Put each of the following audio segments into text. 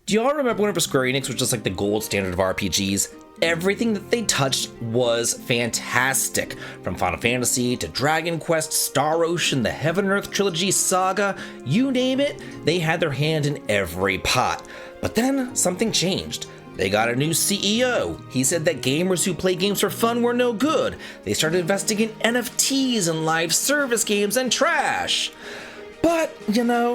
Do y'all remember whenever Square Enix was just like the gold standard of RPGs? Everything that they touched was fantastic. From Final Fantasy to Dragon Quest, Star Ocean, the Heaven and Earth trilogy, Saga, you name it, they had their hand in every pot. But then something changed. They got a new CEO. He said that gamers who play games for fun were no good. They started investing in NFTs and live service games and trash. But,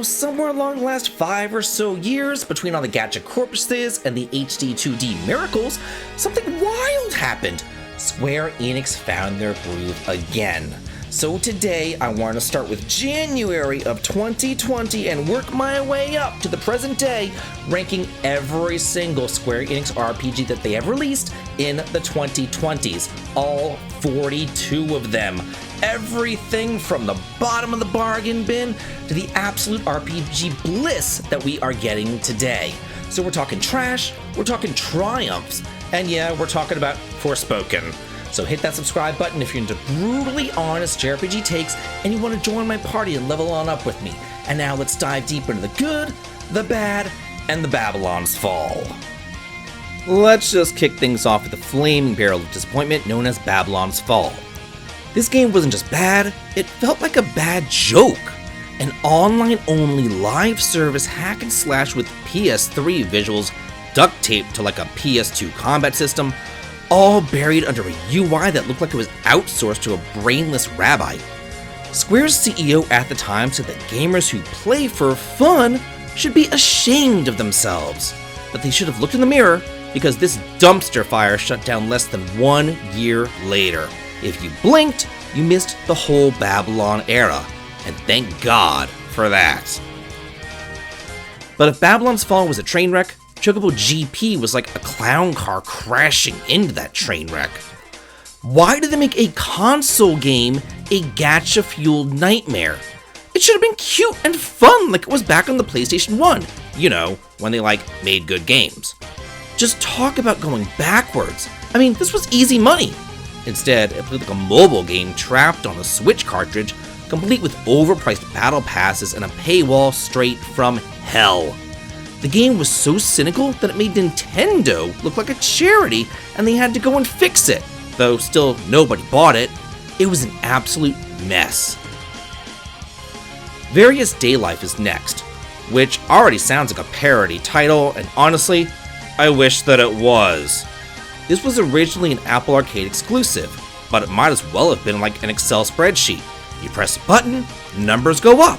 somewhere along the last 5 or so years, between all the gacha corpses and the HD 2D miracles, something wild happened. Square Enix found their groove again. So today, I want to start with January of 2020 and work my way up to the present day, ranking every single Square Enix RPG that they have released in the 2020s. All 42 of them. Everything from the bottom of the bargain bin to the absolute RPG bliss that we are getting today. So we're talking trash, we're talking triumphs, and yeah, we're talking about Forspoken. So hit that subscribe button if you're into brutally honest JRPG takes and you want to join my party and level on up with me. And now let's dive deeper into the good, the bad, and the Babylon's Fall. Let's just kick things off with the flaming barrel of disappointment known as Babylon's Fall. This game wasn't just bad, it felt like a bad joke. An online-only live service hack and slash with PS3 visuals duct taped to like a PS2 combat system, all buried under a UI that looked like it was outsourced to a brainless rabbi. Square's CEO at the time said that gamers who play for fun should be ashamed of themselves, but they should have looked in the mirror because this dumpster fire shut down less than 1 year later. If you blinked, you missed the whole Babylon era, and thank God for that. But if Babylon's Fall was a train wreck, Chocobo GP was like a clown car crashing into that train wreck. Why did they make a console game a gacha-fueled nightmare? It should have been cute and fun like it was back on the PlayStation 1, when they made good games. Just talk about going backwards. This was easy money. Instead, it played like a mobile game trapped on a Switch cartridge, complete with overpriced battle passes and a paywall straight from hell. The game was so cynical that it made Nintendo look like a charity and they had to go and fix it, though still nobody bought it. It was an absolute mess. Various Day Life is next, which already sounds like a parody title, and honestly, I wish that it was. This was originally an Apple Arcade exclusive, but it might as well have been like an Excel spreadsheet. You press a button, numbers go up,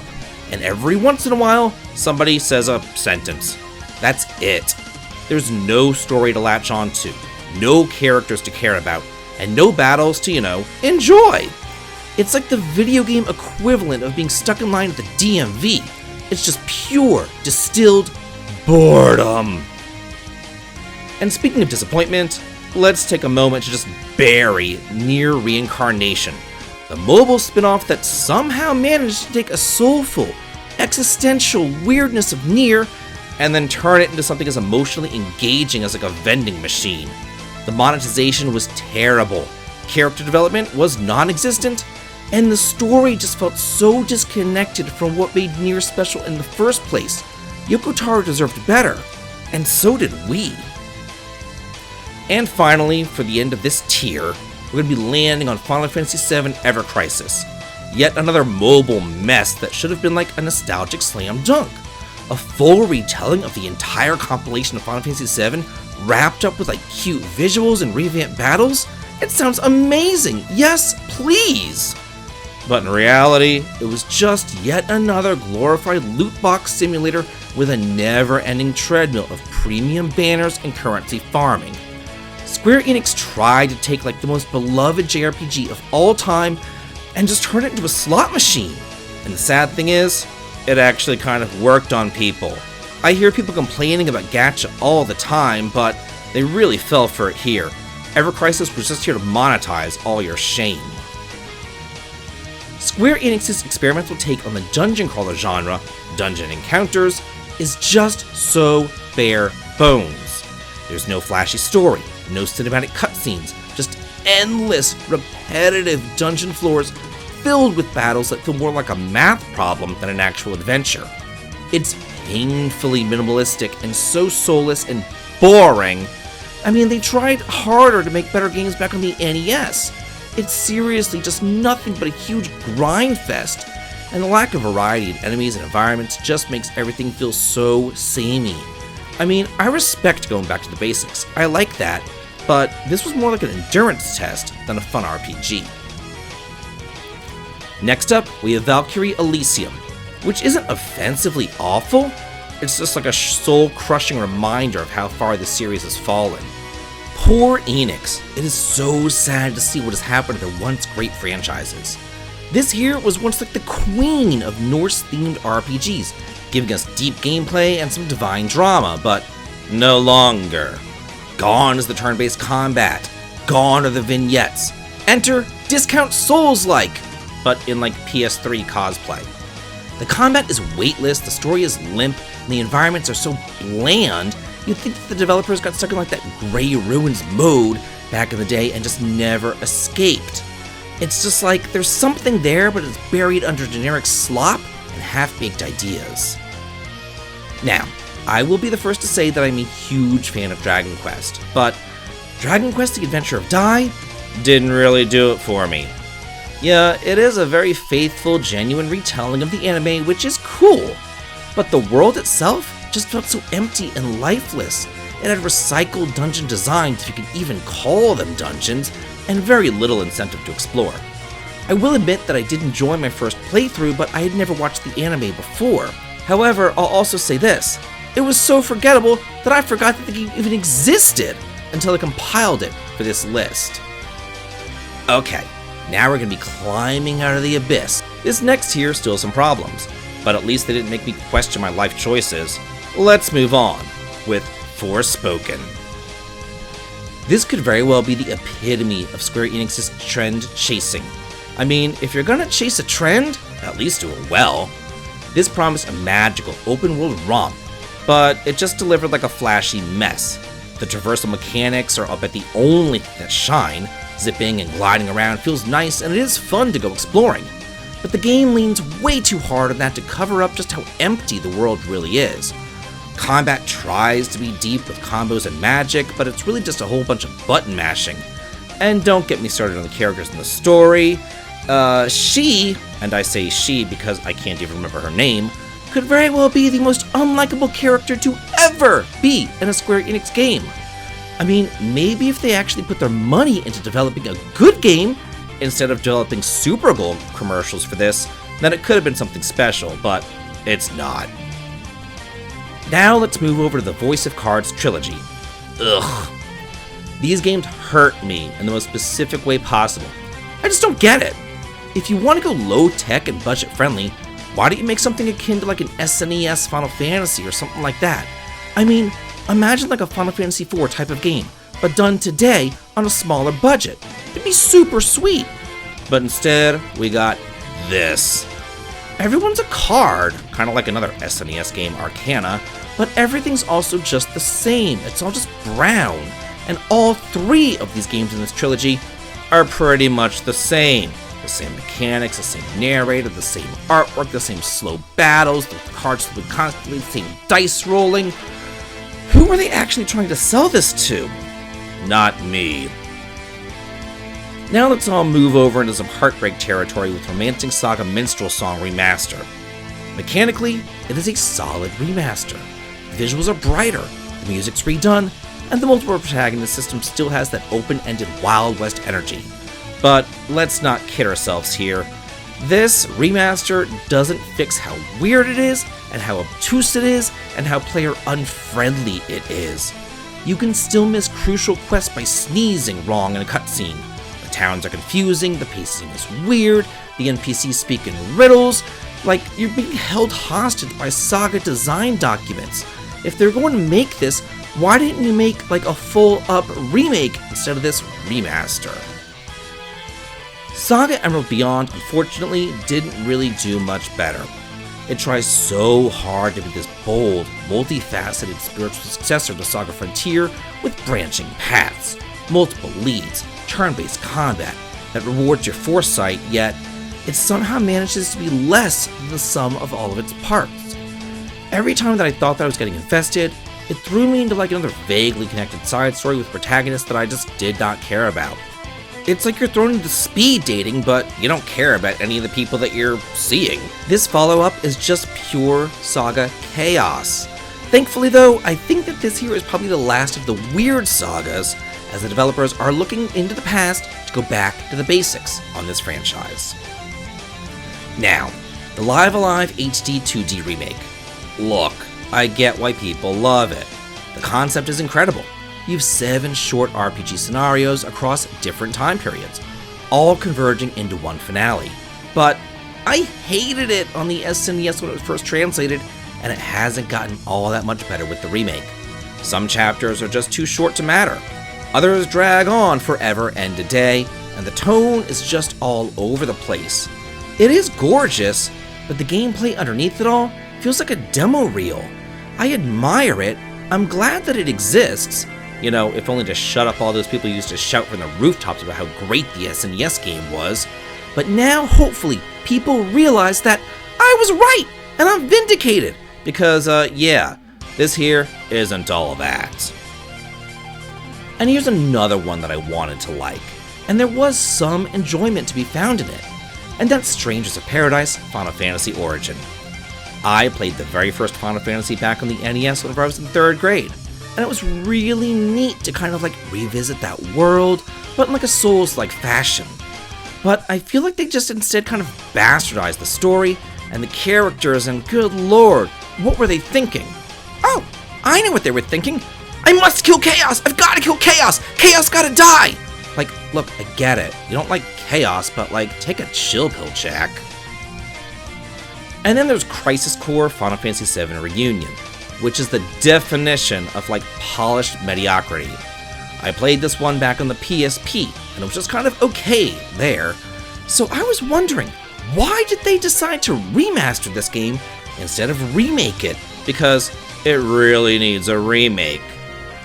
and every once in a while, somebody says a sentence. That's it. There's no story to latch onto, no characters to care about, and no battles to, enjoy. It's like the video game equivalent of being stuck in line at the DMV. It's just pure, distilled boredom. And speaking of disappointment, let's take a moment to just bury Nier Reincarnation, the mobile spin-off that somehow managed to take a soulful, existential weirdness of Nier and then turn it into something as emotionally engaging as like a vending machine. The monetization was terrible, character development was non-existent, and the story just felt so disconnected from what made Nier special in the first place. Yoko Taro deserved better, and so did we. And finally, for the end of this tier, we're going to be landing on Final Fantasy VII Ever Crisis. Yet another mobile mess that should have been like a nostalgic slam dunk. A full retelling of the entire compilation of Final Fantasy VII wrapped up with cute visuals and revamped battles? It sounds amazing! Yes, please! But in reality, it was just yet another glorified loot box simulator with a never-ending treadmill of premium banners and currency farming. Square Enix tried to take the most beloved JRPG of all time and just turn it into a slot machine. And the sad thing is, it actually kind of worked on people. I hear people complaining about gacha all the time, but they really fell for it here. Ever Crisis was just here to monetize all your shame. Square Enix's experimental take on the dungeon crawler genre, Dungeon Encounters, is just so bare bones. There's no flashy story, no cinematic cutscenes, just endless, repetitive dungeon floors filled with battles that feel more like a math problem than an actual adventure. It's painfully minimalistic and so soulless and boring. I mean, they tried harder to make better games back on the NES. It's seriously just nothing but a huge grind fest, and the lack of variety in enemies and environments just makes everything feel so samey. I mean, I respect going back to the basics, I like that, but this was more like an endurance test than a fun RPG. Next up, we have Valkyrie Elysium, which isn't offensively awful, it's just like a soul-crushing reminder of how far the series has fallen. Poor Enix, it is so sad to see what has happened to their once great franchises. This here was once like the queen of Norse-themed RPGs, giving us deep gameplay and some divine drama, but no longer. Gone is the turn-based combat, gone are the vignettes. Enter discount Souls-like, but in like PS3 cosplay. The combat is weightless, the story is limp, and the environments are so bland, you'd think that the developers got stuck in like that Grey Ruins mode back in the day and just never escaped. It's just like there's something there, but it's buried under generic slop and half-baked ideas. Now, I will be the first to say that I'm a huge fan of Dragon Quest, but Dragon Quest The Adventure of Dai didn't really do it for me. Yeah, it is a very faithful, genuine retelling of the anime, which is cool, but the world itself just felt so empty and lifeless. It had recycled dungeon designs, if you can even call them dungeons, and very little incentive to explore. I will admit that I did enjoy my first playthrough, but I had never watched the anime before. However, I'll also say this, it was so forgettable that I forgot that the game even existed until I compiled it for this list. Okay, now we're going to be climbing out of the abyss. This next tier still has some problems, but at least they didn't make me question my life choices. Let's move on with Forspoken. This could very well be the epitome of Square Enix's trend chasing. I mean, if you're gonna chase a trend, at least do it well. This promised a magical open-world romp, but it just delivered like a flashy mess. The traversal mechanics are up at the only thing that shine. Zipping and gliding around feels nice, and it is fun to go exploring. But the game leans way too hard on that to cover up just how empty the world really is. Combat tries to be deep with combos and magic, but it's really just a whole bunch of button mashing. And don't get me started on the characters in the story. She, and I say she because I can't even remember her name, could very well be the most unlikable character to ever be in a Square Enix game. I mean, maybe if they actually put their money into developing a good game, instead of developing Super Bowl commercials for this, then it could have been something special, but it's not. Now let's move over to the Voice of Cards trilogy. Ugh. These games hurt me in the most specific way possible. I just don't get it. If you want to go low-tech and budget-friendly, why don't you make something akin to like an SNES Final Fantasy or something like that? I mean, imagine like a Final Fantasy IV type of game, but done today on a smaller budget. It'd be super sweet. But instead, we got this. Everyone's a card, kind of like another SNES game, Arcana, but everything's also just the same. It's all just brown. And all three of these games in this trilogy are pretty much the same. The same mechanics, the same narrator, the same artwork, the same slow battles, the cards flipping constantly, the same dice rolling. Who are they actually trying to sell this to? Not me. Now let's all move over into some heartbreak territory with Romancing Saga Minstrel Song Remaster. Mechanically, it is a solid remaster. The visuals are brighter, the music's redone, and the multiple protagonist system still has that open-ended Wild West energy. But let's not kid ourselves here. This remaster doesn't fix how weird it is, and how obtuse it is, and how player-unfriendly it is. You can still miss crucial quests by sneezing wrong in a cutscene. The towns are confusing, the pacing is weird, the NPCs speak in riddles, like you're being held hostage by Saga design documents. If they're going to make this, why didn't you make like a full-up remake instead of this remaster? Saga Emerald Beyond, unfortunately, didn't really do much better. It tries so hard to be this bold, multifaceted spiritual successor to Saga Frontier with branching paths, multiple leads, turn-based combat that rewards your foresight, yet it somehow manages to be less than the sum of all of its parts. every time that I thought that I was getting invested, it threw me into like another vaguely connected side story with protagonists that I just did not care about. It's like you're thrown into speed dating, but you don't care about any of the people that you're seeing. This follow-up is just pure saga chaos. Thankfully though, I think that this here is probably the last of the weird sagas, as the developers are looking into the past to go back to the basics on this franchise. Now, the Live Alive HD 2D remake. Look, I get why people love it. The concept is incredible. You have 7 short RPG scenarios across different time periods, all converging into one finale. But I hated it on the SNES when it was first translated, and it hasn't gotten all that much better with the remake. Some chapters are just too short to matter. Others drag on forever and a day, and the tone is just all over the place. It is gorgeous, but the gameplay underneath it all feels like a demo reel. I admire it. I'm glad that it exists. You know, if only to shut up all those people who used to shout from the rooftops about how great the SNES game was. But now, hopefully, people realize that I was right, and I'm vindicated. Because, yeah, this here isn't all that. And here's another one that I wanted to like, and there was some enjoyment to be found in it. And that's Strangers of Paradise Final Fantasy Origin. I played the very first Final Fantasy back on the NES whenever I was in 3rd grade. And it was really neat to kind of like revisit that world, but in like a Souls-like fashion. But I feel like they just instead kind of bastardized the story and the characters, and good lord, what were they thinking? Oh, I know what they were thinking. I must kill Chaos! I've gotta kill Chaos! Chaos gotta die! Like, look, I get it. You don't like Chaos, but like, take a chill pill, Jack. And then there's Crisis Core Final Fantasy VII Reunion, which is the definition of like polished mediocrity. I played this one back on the PSP, and it was just kind of okay there. So I was wondering, why did they decide to remaster this game instead of remake it? Because it really needs a remake.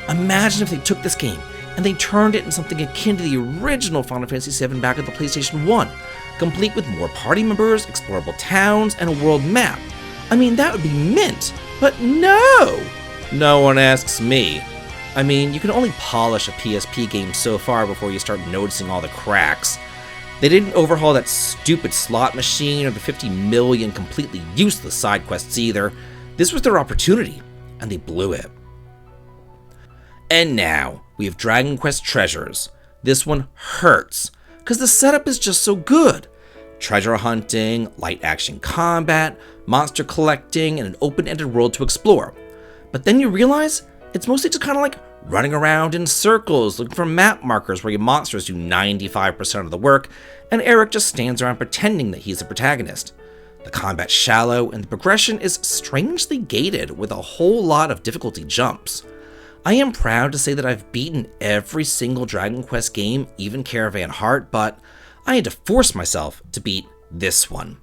Imagine if they took this game and they turned it into something akin to the original Final Fantasy VII back at the PlayStation 1, complete with more party members, explorable towns, and a world map. I mean, that would be mint. But no! No one asks me. I mean, you can only polish a PSP game so far before you start noticing all the cracks. They didn't overhaul that stupid slot machine or the 50 million completely useless side quests either. This was their opportunity, and they blew it. And now, we have Dragon Quest Treasures. This one hurts, because the setup is just so good. Treasure hunting, light action combat, monster collecting, and an open-ended world to explore. But then you realize it's mostly just kind of like running around in circles, looking for map markers where your monsters do 95% of the work, and Eric just stands around pretending that he's the protagonist. The combat's shallow, and the progression is strangely gated with a whole lot of difficulty jumps. I am proud to say that I've beaten every single Dragon Quest game, even Caravan Heart, but I had to force myself to beat this one.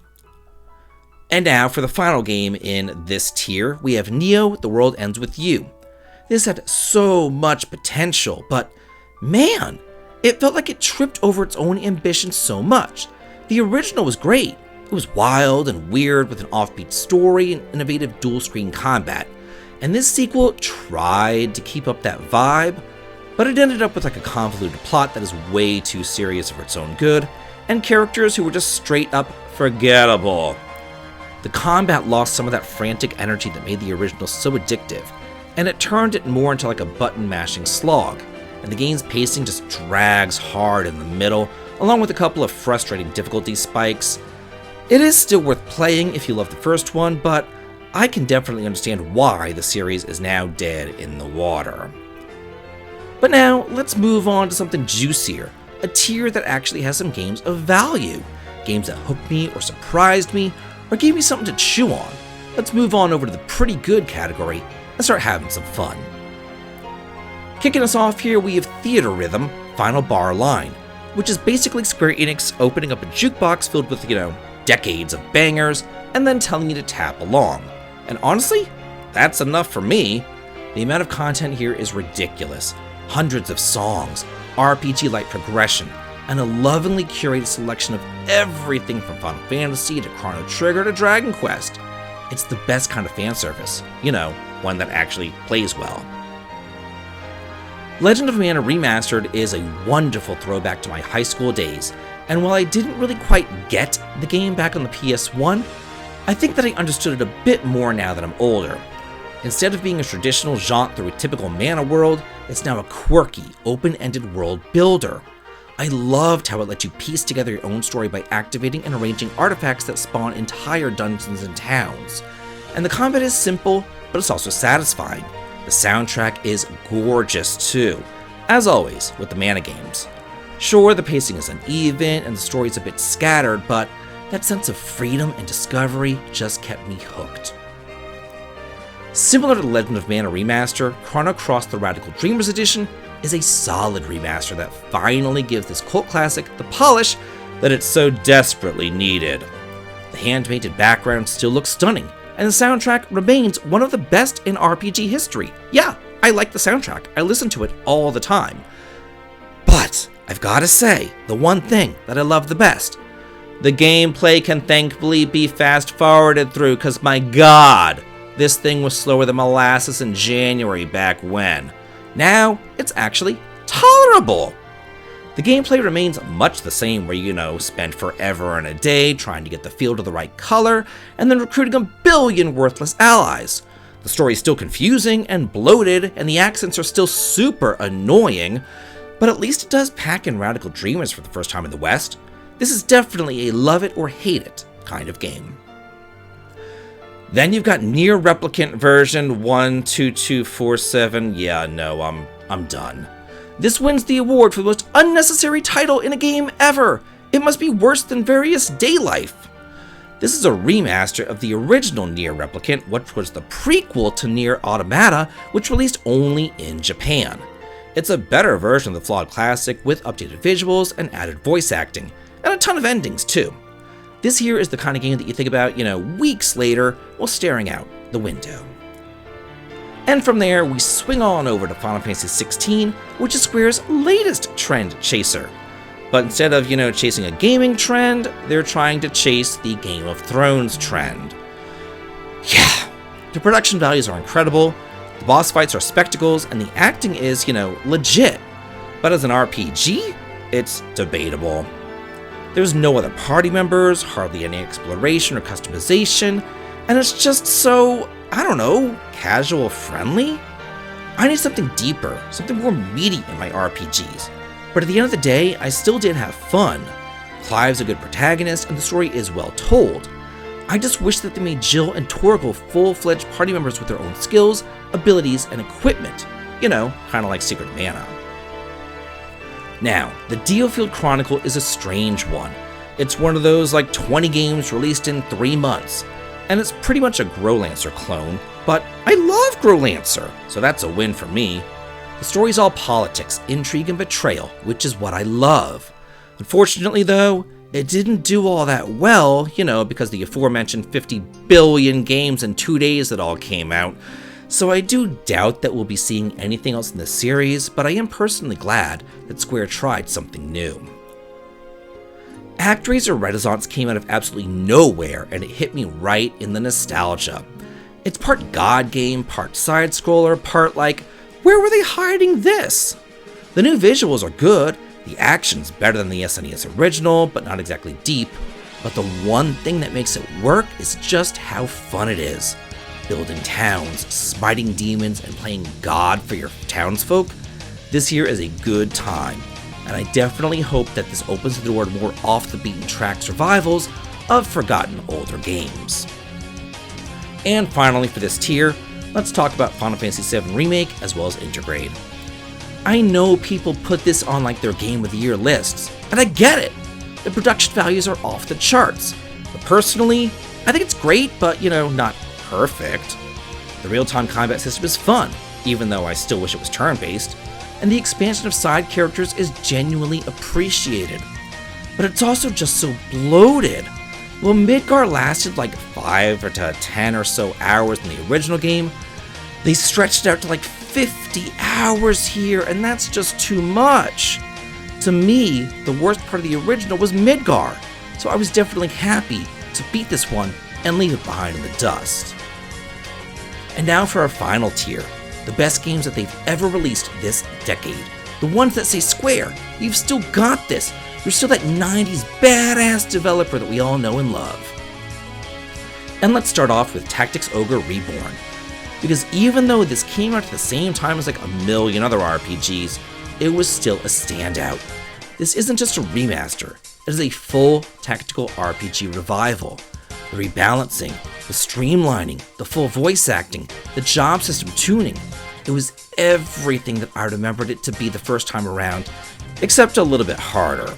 And now for the final game in this tier, we have Neo: The World Ends With You. This had so much potential, but man, it felt like it tripped over its own ambition so much. The original was great. It was wild and weird with an offbeat story and innovative dual-screen combat. And this sequel tried to keep up that vibe, but it ended up with like a convoluted plot that is way too serious for its own good, and characters who were just straight up forgettable. The combat lost some of that frantic energy that made the original so addictive, and it turned it more into like a button-mashing slog, and the game's pacing just drags hard in the middle, along with a couple of frustrating difficulty spikes. It is still worth playing if you love the first one, but I can definitely understand why the series is now dead in the water. But now, let's move on to something juicier, a tier that actually has some games of value, games that hooked me or surprised me, or gave me something to chew on. Let's move on over to the pretty good category and start having some fun. Kicking us off here, we have Theater Rhythm Final Bar Line, which is basically Square Enix opening up a jukebox filled with, decades of bangers, and then telling you to tap along. And honestly, that's enough for me. The amount of content here is ridiculous. Hundreds of songs, RPG-like progression, and a lovingly curated selection of everything from Final Fantasy to Chrono Trigger to Dragon Quest. It's the best kind of fan service. You know, one that actually plays well. Legend of Mana Remastered is a wonderful throwback to my high school days, and while I didn't really quite get the game back on the PS1, I think that I understood it a bit more now that I'm older. Instead of being a traditional jaunt through a typical Mana world, it's now a quirky, open-ended world builder. I loved how it let you piece together your own story by activating and arranging artifacts that spawn entire dungeons and towns. And the combat is simple, but it's also satisfying. The soundtrack is gorgeous too, as always with the Mana games. Sure, the pacing is uneven and the story is a bit scattered, but that sense of freedom and discovery just kept me hooked. Similar to the Legend of Mana Remaster, Chrono Cross the Radical Dreamers Edition is a solid remaster that finally gives this cult classic the polish that it so desperately needed. The hand-painted background still looks stunning, and the soundtrack remains one of the best in RPG history. Yeah, I like the soundtrack, I listen to it all the time. But I've gotta say, the one thing that I love the best, the gameplay can thankfully be fast-forwarded through, cause my god, this thing was slower than molasses in January back when. Now, it's actually tolerable. The gameplay remains much the same where you spend forever and a day trying to get the field of the right color and then recruiting a billion worthless allies. The story is still confusing and bloated and the accents are still super annoying, but at least it does pack in Radical Dreamers for the first time in the West. This is definitely a love it or hate it kind of game. Then you've got Nier Replicant version 12247. Yeah, no, I'm done. This wins the award for the most unnecessary title in a game ever. It must be worse than Various Daylife. This is a remaster of the original Nier Replicant, which was the prequel to Nier Automata, which released only in Japan. It's a better version of the flawed classic with updated visuals and added voice acting, and a ton of endings too. This here is the kind of game that you think about, weeks later while staring out the window. And from there, we swing on over to Final Fantasy XVI, which is Square's latest trend chaser. But instead of, chasing a gaming trend, they're trying to chase the Game of Thrones trend. Yeah, the production values are incredible, the boss fights are spectacles, and the acting is, legit. But as an RPG, it's debatable. There's no other party members, hardly any exploration or customization, and it's just so, casual friendly? I need something deeper, something more meaty in my RPGs. But at the end of the day, I still did have fun. Clive's a good protagonist, and the story is well told. I just wish that they made Jill and Torgal full-fledged party members with their own skills, abilities, and equipment. Kinda like Secret Mana. Now, the Diofield Chronicle is a strange one. It's one of those 20 games released in 3 months, and it's pretty much a Growlancer clone, but I love Growlancer, so that's a win for me. The story's all politics, intrigue, and betrayal, which is what I love. Unfortunately though, it didn't do all that well, because the aforementioned 50 billion games in 2 days that all came out. So I do doubt that we'll be seeing anything else in the series, but I am personally glad that Square tried something new. ActRaiser Renaissance came out of absolutely nowhere, and it hit me right in the nostalgia. It's part God game, part side-scroller, part where were they hiding this? The new visuals are good, the action's better than the SNES original, but not exactly deep, but the one thing that makes it work is just how fun it is. Building towns, smiting demons, and playing God for your townsfolk, this here is a good time, and I definitely hope that this opens the door to more off-the-beaten-track survivals of forgotten older games. And finally for this tier, let's talk about Final Fantasy VII Remake as well as Intergrade. I know people put this on their Game of the Year lists, and I get it. The production values are off the charts, but personally, I think it's great, but not perfect. The real-time combat system is fun, even though I still wish it was turn-based, and the expansion of side characters is genuinely appreciated. But it's also just so bloated. While Midgar lasted 5 to 10 or so hours in the original game, they stretched it out to 50 hours here, and that's just too much. To me, the worst part of the original was Midgar, so I was definitely happy to beat this one and leave it behind in the dust. And now for our final tier, the best games that they've ever released this decade. The ones that say, Square, you've still got this. You're still that 90s badass developer that we all know and love. And let's start off with Tactics Ogre Reborn. Because even though this came out at the same time as like a million other RPGs, it was still a standout. This isn't just a remaster, it is a full tactical RPG revival. The rebalancing, the streamlining, the full voice acting, the job system tuning, it was everything that I remembered it to be the first time around, except a little bit harder.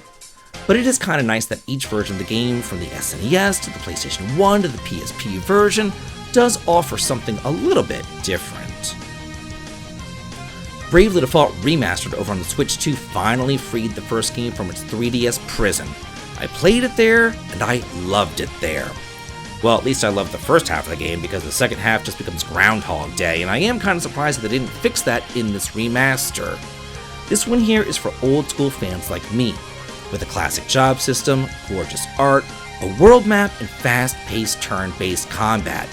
But it is kind of nice that each version of the game, from the SNES to the PlayStation 1 to the PSP version, does offer something a little bit different. Bravely Default Remastered over on the Switch 2 finally freed the first game from its 3DS prison. I played it there, and I loved it there. Well, at least I loved the first half of the game, because the second half just becomes Groundhog Day, and I am kind of surprised that they didn't fix that in this remaster. This one here is for old school fans like me, with a classic job system, gorgeous art, a world map, and fast-paced turn-based combat.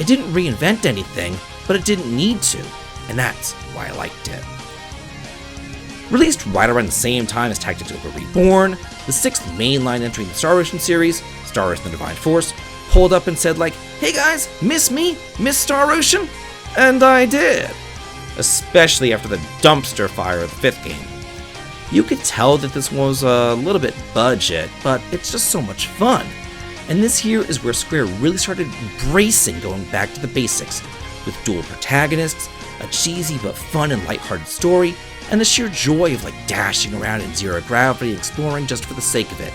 It didn't reinvent anything, but it didn't need to, and that's why I liked it. Released right around the same time as Tactics Ogre Reborn, the sixth mainline entry in the Star Ocean series, Star Ocean the Divine Force, pulled up and said like, hey guys, miss me? Miss Star Ocean? And I did. Especially after the dumpster fire of the fifth game. You could tell that this was a little bit budget, but it's just so much fun. And this here is where Square really started embracing going back to the basics, with dual protagonists, a cheesy but fun and lighthearted story, and the sheer joy of like dashing around in zero gravity and exploring just for the sake of it.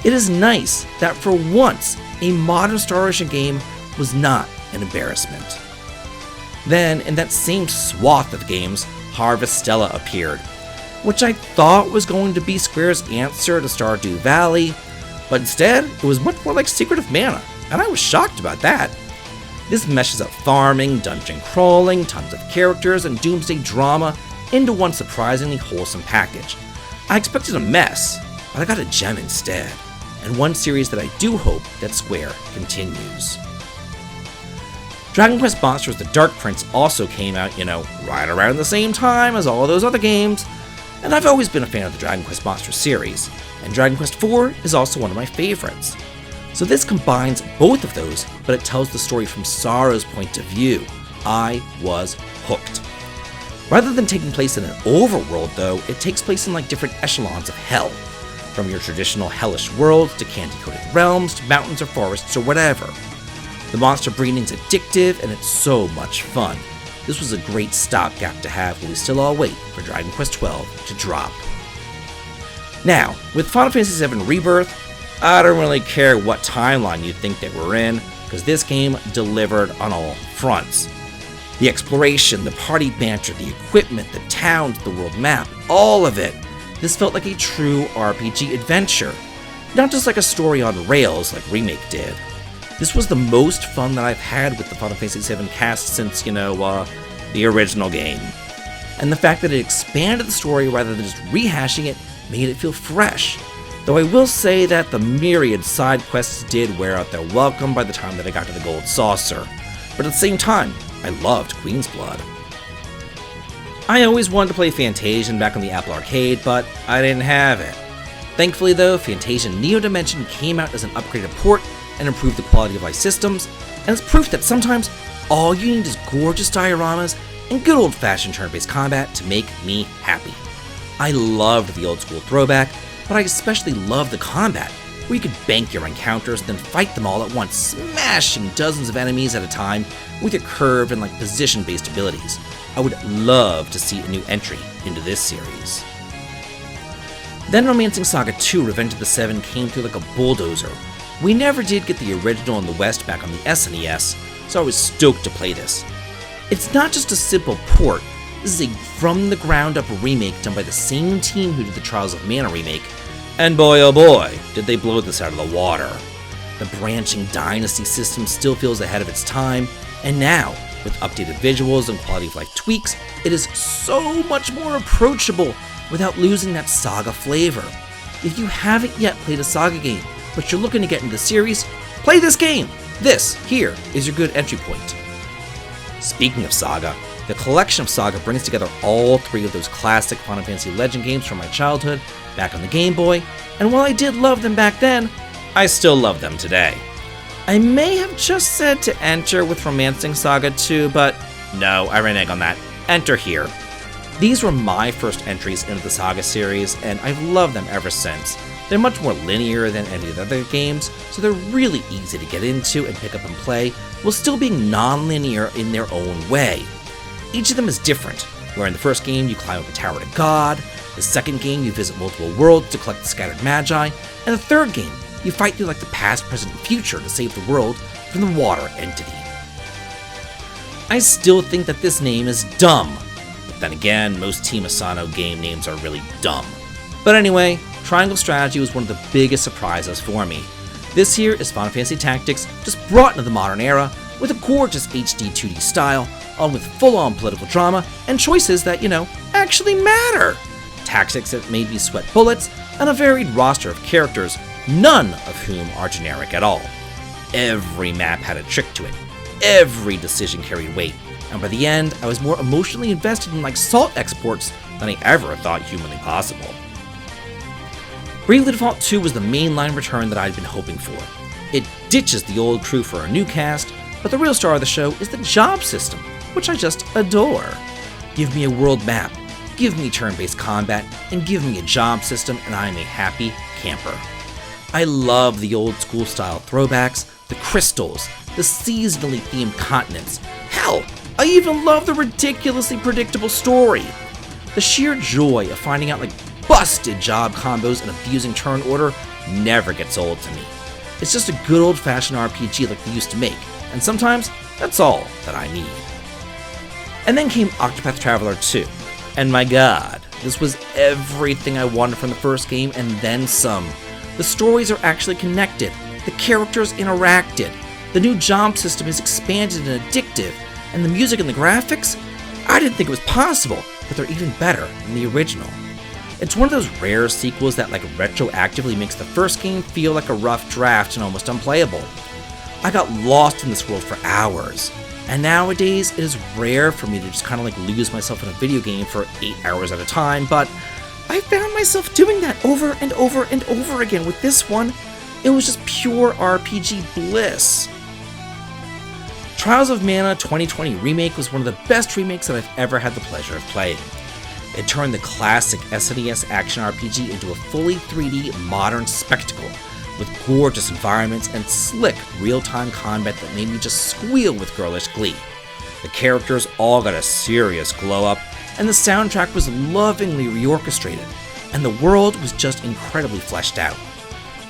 It is nice that for once, a modern Star Ocean game was not an embarrassment. Then, in that same swath of games, Harvestella appeared, which I thought was going to be Square's answer to Stardew Valley, but instead, it was much more like Secret of Mana, and I was shocked about that. This meshes up farming, dungeon crawling, tons of characters, and doomsday drama into one surprisingly wholesome package. I expected a mess, but I got a gem instead, and one series that I do hope that Square continues. Dragon Quest Monsters: The Dark Prince also came out, right around the same time as all those other games, and I've always been a fan of the Dragon Quest Monsters series, and Dragon Quest IV is also one of my favorites. So this combines both of those, but it tells the story from Sorrow's point of view. I was hooked. Rather than taking place in an overworld though, it takes place in like different echelons of hell. From your traditional hellish worlds to candy-coated realms to mountains or forests or whatever. The monster breeding's addictive and it's so much fun. This was a great stopgap to have while we still all wait for Dragon Quest XII to drop. Now, with Final Fantasy VII Rebirth, I don't really care what timeline you think that we're in, because this game delivered on all fronts. The exploration, the party banter, the equipment, the towns, the world map, all of it. This felt like a true RPG adventure, not just like a story on rails like Remake did. This was the most fun that I've had with the Final Fantasy VII cast since, the original game. And the fact that it expanded the story rather than just rehashing it made it feel fresh. Though I will say that the myriad side quests did wear out their welcome by the time that I got to the Gold Saucer. But at the same time, I loved Queen's Blood. I always wanted to play Fantasian back on the Apple Arcade, but I didn't have it. Thankfully though, Fantasian Neo Dimension came out as an upgraded port and improved the quality of life systems, and it's proof that sometimes all you need is gorgeous dioramas and good old-fashioned turn-based combat to make me happy. I loved the old-school throwback, but I especially loved the combat, where you could bank your encounters and then fight them all at once, smashing dozens of enemies at a time with your curve and position-based abilities. I would love to see a new entry into this series. Then Romancing Saga 2 Revenge of the Seven came through like a bulldozer. We never did get the original in the West back on the SNES, so I was stoked to play this. It's not just a simple port, this is a from-the-ground-up remake done by the same team who did the Trials of Mana remake, and boy oh boy, did they blow this out of the water. The branching Dynasty system still feels ahead of its time, and now, with updated visuals and quality of life tweaks, it is so much more approachable without losing that Saga flavor. If you haven't yet played a Saga game, but you're looking to get into the series, play this game! This here is your good entry point. Speaking of Saga, the collection of Saga brings together all 3 of those classic Final Fantasy Legend games from my childhood back on the Game Boy, and while I did love them back then, I still love them today. I may have just said to enter with Romancing Saga 2, but no, I renege on that. Enter here. These were my first entries into the Saga series, and I've loved them ever since. They're much more linear than any of the other games, so they're really easy to get into and pick up and play, while still being non-linear in their own way. Each of them is different, where in the first game you climb up a tower to God, the second game you visit multiple worlds to collect the scattered magi, and the third game you fight through like the past, present, and future to save the world from the water entity. I still think that this name is dumb, but then again, most Team Asano game names are really dumb. But anyway, Triangle Strategy was one of the biggest surprises for me. This here is Final Fantasy Tactics, just brought into the modern era, with a gorgeous HD 2D style, along with full-on political drama, and choices that, actually matter! Tactics that made me sweat bullets, and a varied roster of characters, none of whom are generic at all. Every map had a trick to it. Every decision carried weight, and by the end, I was more emotionally invested in salt exports than I ever thought humanly possible. Bravely Default 2 was the mainline return that I'd been hoping for. It ditches the old crew for a new cast, but the real star of the show is the job system, which I just adore. Give me a world map, give me turn-based combat, and give me a job system, and I am a happy camper. I love the old school style throwbacks, the crystals, the seasonally themed continents. Hell, I even love the ridiculously predictable story. The sheer joy of finding out busted job combos and abusing turn order never gets old to me. It's just a good old-fashioned RPG like they used to make, and sometimes that's all that I need. And then came Octopath Traveler 2, and my god, this was everything I wanted from the first game and then some. The stories are actually connected, the characters interacted, the new job system is expanded and addictive, and the music and the graphics? I didn't think it was possible, but they're even better than the original. It's one of those rare sequels that retroactively makes the first game feel like a rough draft and almost unplayable. I got lost in this world for hours, and nowadays it is rare for me to just lose myself in a video game for 8 hours at a time, but I found myself doing that over and over and over again with this one. It was just pure RPG bliss. Trials of Mana 2020 Remake was one of the best remakes that I've ever had the pleasure of playing. It turned the classic SNES action RPG into a fully 3D modern spectacle, with gorgeous environments and slick real-time combat that made me just squeal with girlish glee. The characters all got a serious glow-up, and the soundtrack was lovingly reorchestrated, and the world was just incredibly fleshed out.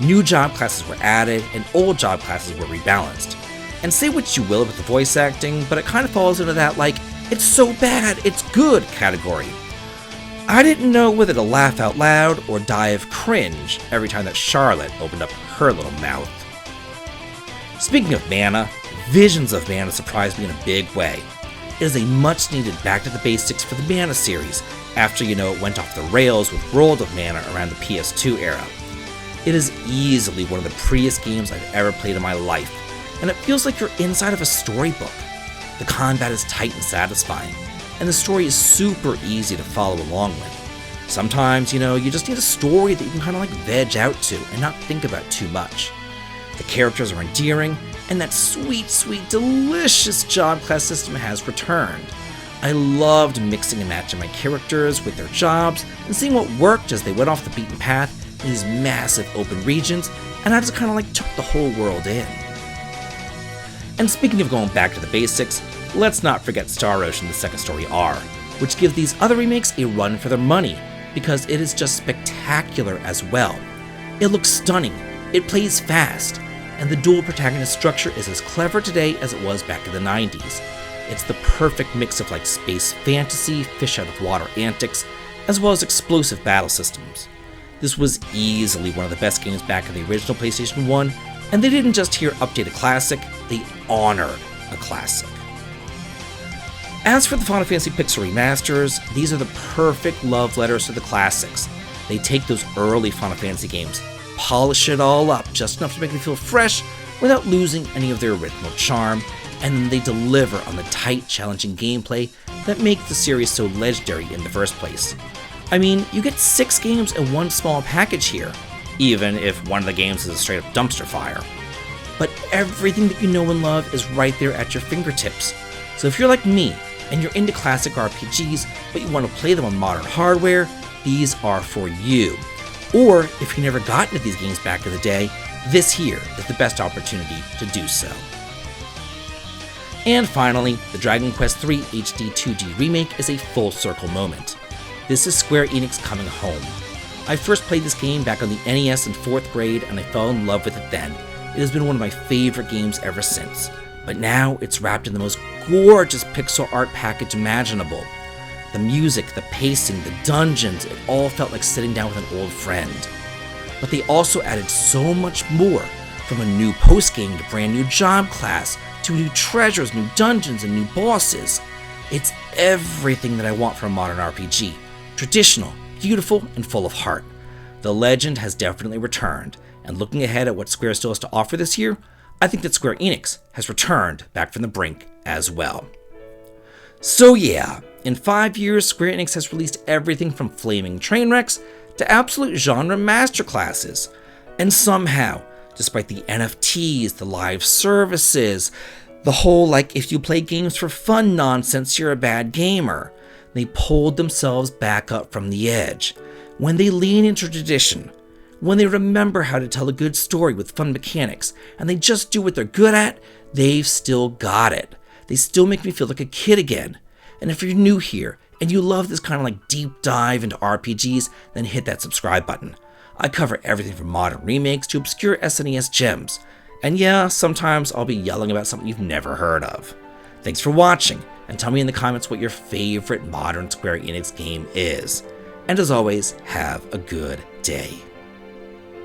New job classes were added, and old job classes were rebalanced. And say what you will about the voice acting, but it kind of falls into that it's so bad, it's good category. I didn't know whether to laugh out loud or die of cringe every time that Charlotte opened up her little mouth. Speaking of Mana, Visions of Mana surprised me in a big way. It is a much needed back to the basics for the Mana series, after it went off the rails with World of Mana around the PS2 era. It is easily one of the prettiest games I've ever played in my life, and it feels like you're inside of a storybook. The combat is tight and satisfying, and the story is super easy to follow along with. Sometimes, you just need a story that you can veg out to and not think about too much. The characters are endearing, and that sweet, sweet, delicious job class system has returned. I loved mixing and matching my characters with their jobs and seeing what worked as they went off the beaten path in these massive open regions, and I just took the whole world in. And speaking of going back to the basics, let's not forget Star Ocean: The Second Story R, which gives these other remakes a run for their money, because it is just spectacular as well. It looks stunning, it plays fast, and the dual protagonist structure is as clever today as it was back in the 90s. It's the perfect mix of space fantasy, fish out of water antics, as well as explosive battle systems. This was easily one of the best games back in the original PlayStation 1, and they didn't just here update a classic, they honored a classic. As for the Final Fantasy Pixel remasters, these are the perfect love letters to the classics. They take those early Final Fantasy games, polish it all up just enough to make them feel fresh, without losing any of their original charm, and then they deliver on the tight, challenging gameplay that make the series so legendary in the first place. I mean, you get 6 games in one small package here, even if one of the games is a straight up dumpster fire. But everything that you know and love is right there at your fingertips. So if you're like me, and you're into classic RPGs, but you want to play them on modern hardware, these are for you. Or if you never got into these games back in the day, this here is the best opportunity to do so. And finally, the Dragon Quest III HD 2D remake is a full circle moment. This is Square Enix coming home. I first played this game back on the NES in 4th grade and I fell in love with it then. It has been one of my favorite games ever since. But now it's wrapped in the most gorgeous pixel art package imaginable. The music, the pacing, the dungeons, it all felt like sitting down with an old friend. But they also added so much more, from a new post-game to brand new job class, to new treasures, new dungeons, and new bosses. It's everything that I want from a modern RPG. Traditional, beautiful, and full of heart. The legend has definitely returned, and looking ahead at what Square still has to offer this year, I think that Square Enix has returned back from the brink as well. So yeah, in 5 years, Square Enix has released everything from flaming train wrecks to absolute genre masterclasses. And somehow, despite the NFTs, the live services, the whole if you play games for fun nonsense, you're a bad gamer, they pulled themselves back up from the edge. When they lean into tradition, when they remember how to tell a good story with fun mechanics, and they just do what they're good at, they've still got it. They still make me feel like a kid again. And if you're new here, and you love this kind of deep dive into RPGs, then hit that subscribe button. I cover everything from modern remakes to obscure SNES gems. And yeah, sometimes I'll be yelling about something you've never heard of. Thanks for watching, and tell me in the comments what your favorite modern Square Enix game is. And as always, have a good day.